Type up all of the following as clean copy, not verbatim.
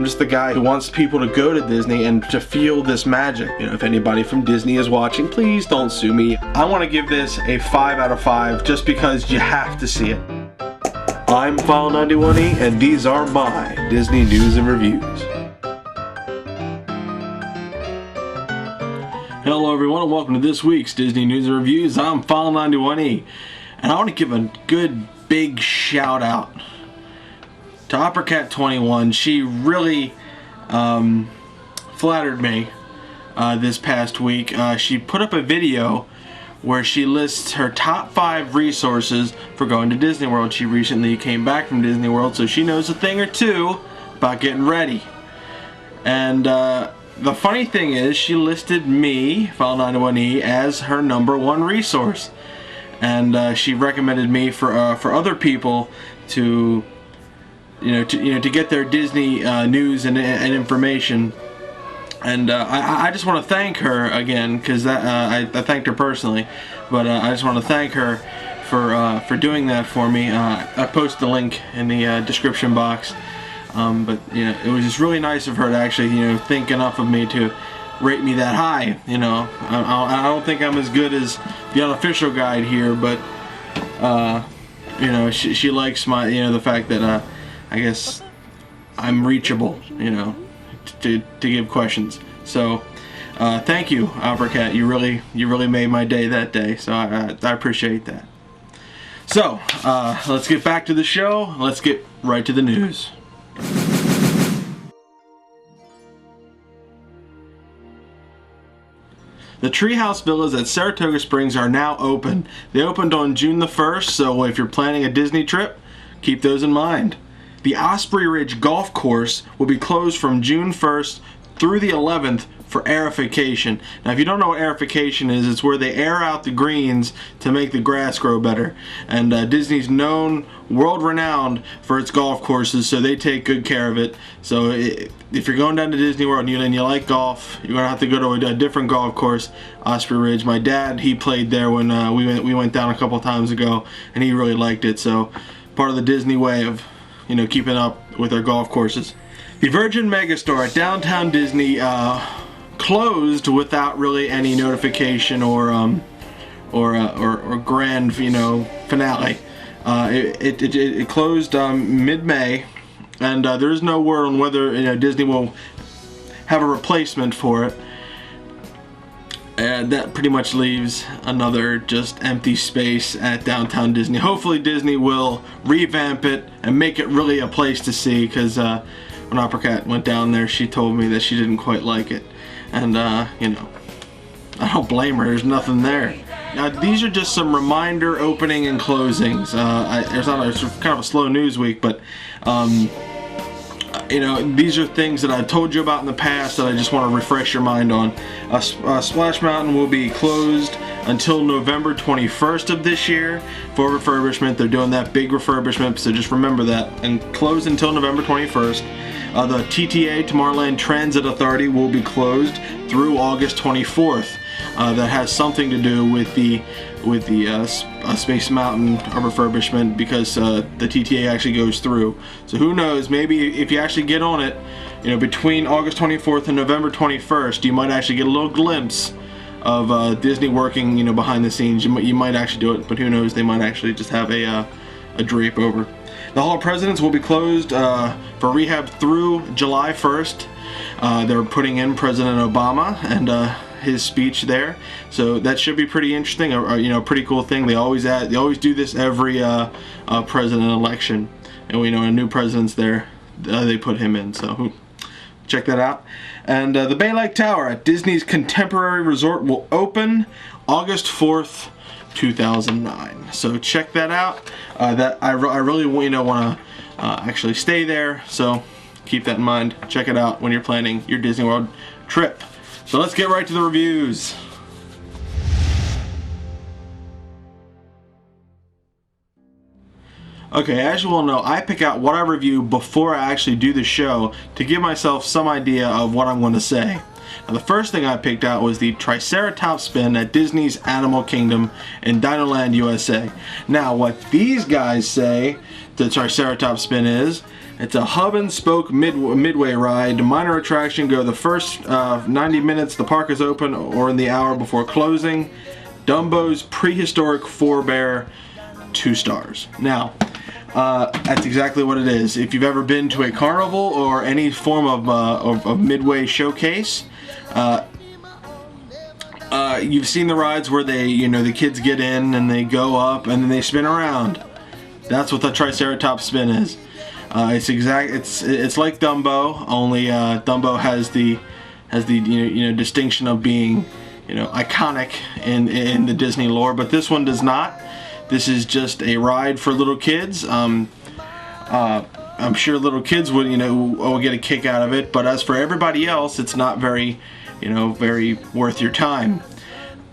I'm just the guy who wants people to go to Disney and to feel this magic. You know, if anybody from Disney is watching, please don't sue me. I want to give this a 5 out of 5 just because you have to see it. I'm File91e, and these are my Disney news and reviews. Hello everyone, and welcome to this week's Disney news and reviews. I'm File91e, and I want to give a good big shout out to OperaCat 21. She really flattered me this past week. She put up a video where she lists her top 5 resources for going to Disney World. She recently came back from Disney World, so she knows a thing or two about getting ready. And the funny thing is, she listed me, File91e, as her #1 resource. And she recommended me for other people to to get their Disney news and information. And I just want to thank her again, because I thanked her personally, but I just want to thank her for doing that for me. I posted the link in the description box, but it was just really nice of her to actually think enough of me to rate me that high. I don't think I'm as good as the unofficial guide here, but she likes my the fact that I guess I'm reachable, to give questions. So thank you, OperaCat. You really made my day that day, so I appreciate that. So let's get back to the show. Let's get right to the news. The Treehouse Villas at Saratoga Springs are now open. They opened on June the 1st, so if you're planning a Disney trip, keep those in mind. The Osprey Ridge Golf Course will be closed from June 1st through the 11th for aerification. Now, if you don't know what aerification is, it's where they air out the greens to make the grass grow better. And Disney's known, world-renowned for its golf courses, so they take good care of it. So if you're going down to Disney World and you like golf, you're going to have to go to a different golf course, Osprey Ridge. My dad, he played there when we went down a couple times ago, and he really liked it. So part of the Disney way of keeping up with their golf courses. The Virgin Megastore at Downtown Disney closed without really any notification or grand finale. It closed mid-May, and there's no word on whether Disney will have a replacement for it. And that pretty much leaves another just empty space at Downtown Disney. Hopefully Disney will revamp it and make it really a place to see, because when OperaCat went down there, she told me that she didn't quite like it. And I don't blame her, there's nothing there. Now, these are just some reminder opening and closings. It's kind of a slow news week, but these are things that I've told you about in the past that I just want to refresh your mind on. Splash Mountain will be closed until November 21st of this year for refurbishment. They're doing that big refurbishment, so just remember that. And closed until November 21st. The TTA, Tomorrowland Transit Authority, will be closed through August 24th. That has something to do with the Space Mountain refurbishment, because the TTA actually goes through. So who knows, maybe if you actually get on it, between August 24th and November 21st, you might actually get a little glimpse of Disney working behind the scenes. You might actually do it, but who knows, they might actually just have a drape over. The Hall of Presidents will be closed for rehab through July 1st. They're putting in President Obama and his speech there, so that should be pretty interesting. A pretty cool thing. They always do this every president election, and when a new president's there, they put him in. So check that out. And the Bay Lake Tower at Disney's Contemporary Resort will open August 4th, 2009. So check that out. That I really want to actually stay there. So keep that in mind. Check it out when you're planning your Disney World trip. So let's get right to the reviews. Okay, as you all know, I pick out what I review before I actually do the show to give myself some idea of what I'm going to say. Now, the first thing I picked out was the Triceratop Spin at Disney's Animal Kingdom in Dinoland, USA. Now, what these guys say the Triceratop Spin is It's a hub and spoke midway ride. Minor attraction. Go the first 90 minutes the park is open or in the hour before closing. Dumbo's prehistoric forebear, 2 stars. Now, that's exactly what it is. If you've ever been to a carnival or any form of midway showcase, you've seen the rides where they, the kids get in and they go up and then they spin around. That's what the Triceratop Spin is. It's like Dumbo, only Dumbo has the distinction of being iconic in the Disney lore, but this one does not. This is just a ride for little kids. I'm sure little kids would get a kick out of it, but as for everybody else, it's not very very worth your time.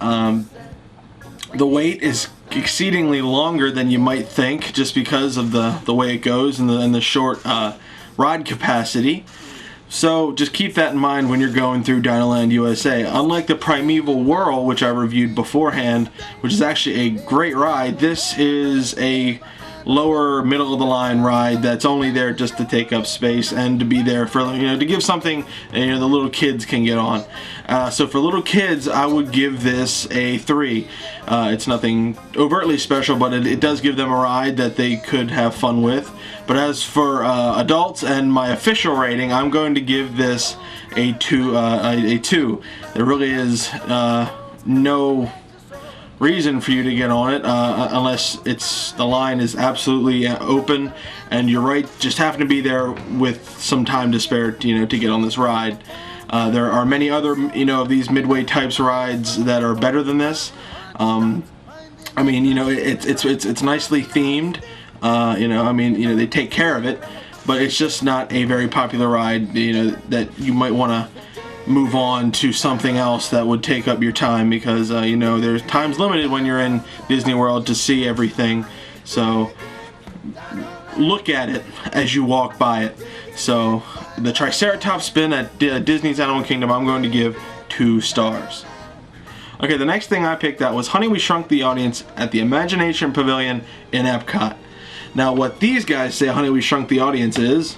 The wait is exceedingly longer than you might think, just because of the way it goes and the short ride capacity. So just keep that in mind when you're going through Dinoland USA. Unlike the Primeval Whirl, which I reviewed beforehand, which is actually a great ride, this is a lower middle of the line ride that's only there just to take up space and to be there for to give something the little kids can get on. So for little kids, I would give this a 3. It's nothing overtly special, but it does give them a ride that they could have fun with. But as for adults and my official rating, I'm going to give this a 2. There really is no reason for you to get on it unless the line is absolutely open and you're just happen to be there with some time to spare to get on this ride. There are many other of these midway types rides that are better than this. I mean it's nicely themed. They take care of it, but it's just not a very popular ride that you might want to move on to something else that would take up your time, because there's time's limited when you're in Disney World to see everything. So look at it as you walk by it. So the Triceratop Spin at Disney's Animal Kingdom, I'm going to give 2 stars. Okay, the next thing I picked out was Honey, We Shrunk the Audience at the Imagination Pavilion in Epcot. Now what these guys say Honey, We Shrunk the Audience is,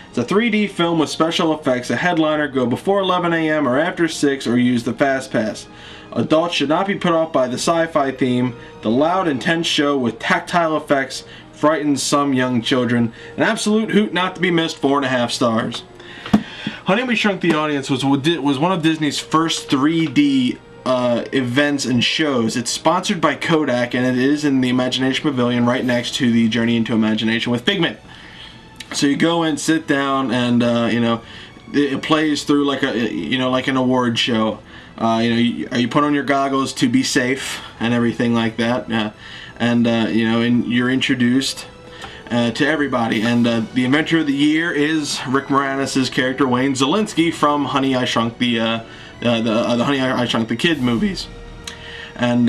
it's a 3D film with special effects, a headliner, go before 11 a.m. or after 6, or use the Fast Pass. Adults should not be put off by the sci-fi theme. The loud, intense show with tactile effects frightens some young children. An absolute hoot not to be missed, 4.5 stars. Honey, We Shrunk the Audience was one of Disney's first 3D events and shows. It's sponsored by Kodak, and it is in the Imagination Pavilion right next to the Journey into Imagination with Figment. So you go in, sit down, and it plays through like like an award show. You put on your goggles to be safe and everything like that, and you're introduced to everybody. And the inventor of the year is Rick Moranis' character Wayne Szalinski from Honey, I Shrunk the Honey, I Shrunk the Kid movies. And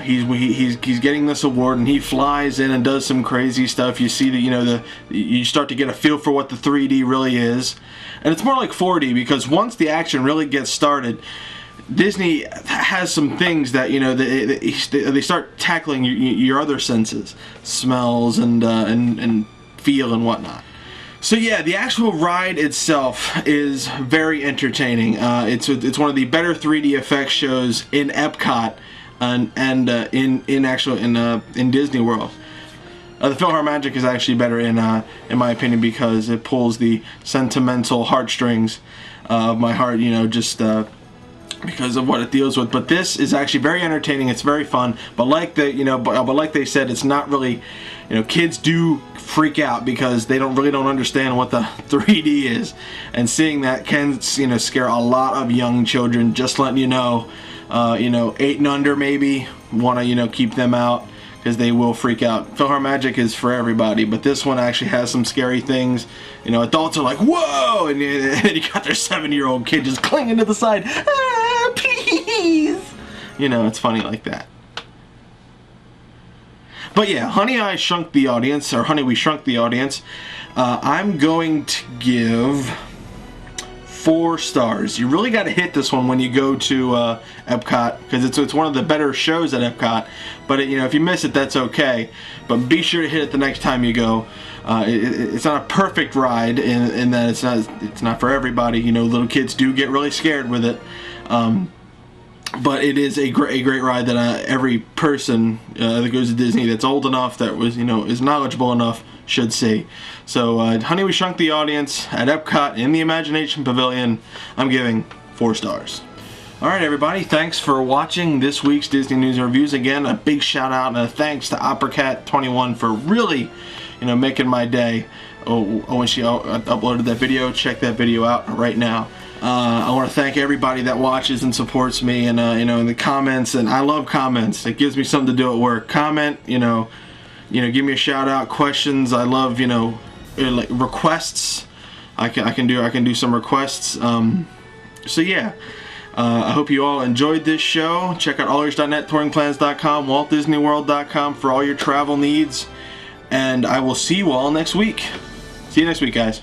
he's getting this award, and he flies in and does some crazy stuff. You see that you start to get a feel for what the 3D really is, and it's more like 4D, because once the action really gets started, Disney has some things that they start tackling your other senses, smells and feel and whatnot. So yeah, the actual ride itself is very entertaining. It's one of the better 3D effects shows in Epcot and in Disney World. The PhilharMagic is actually better in my opinion, because it pulls the sentimental heartstrings of my heart, just because of what it deals with. But this is actually very entertaining. It's very fun. But like like they said, it's not really, kids do freak out because they really don't understand what the 3D is, and seeing that can scare a lot of young children. Just letting you know, 8 and under maybe want to keep them out, because they will freak out. PhilharMagic is for everybody, but this one actually has some scary things. Adults are like, whoa, and you got their 7-year-old kid just clinging to the side, ah, please. It's funny like that. But yeah, Honey, I Shrunk the Audience, or Honey, We Shrunk the Audience, I'm going to give 4 stars. You really got to hit this one when you go to Epcot, because it's one of the better shows at Epcot. But you know, if you miss it, that's okay. But be sure to hit it the next time you go. It's not a perfect ride in that it's not for everybody. You know, little kids do get really scared with it. But it is a great ride that every person that goes to Disney that's old enough, that is knowledgeable enough, should see. So, Honey, We Shrunk the Audience at Epcot in the Imagination Pavilion, I'm giving 4 stars. Alright everybody, thanks for watching this week's Disney News and Reviews. Again, a big shout out and a thanks to OperaCat 21 for really, making my day. When she uploaded that video, check that video out right now. I want to thank everybody that watches and supports me, and in the comments, and I love comments. It gives me something to do at work. Comment, give me a shout out, questions. I love, like requests. I can do some requests. So yeah, I hope you all enjoyed this show. Check out allears.net, touringplans.com, waltdisneyworld.com for all your travel needs, and I will see you all next week. See you next week, guys.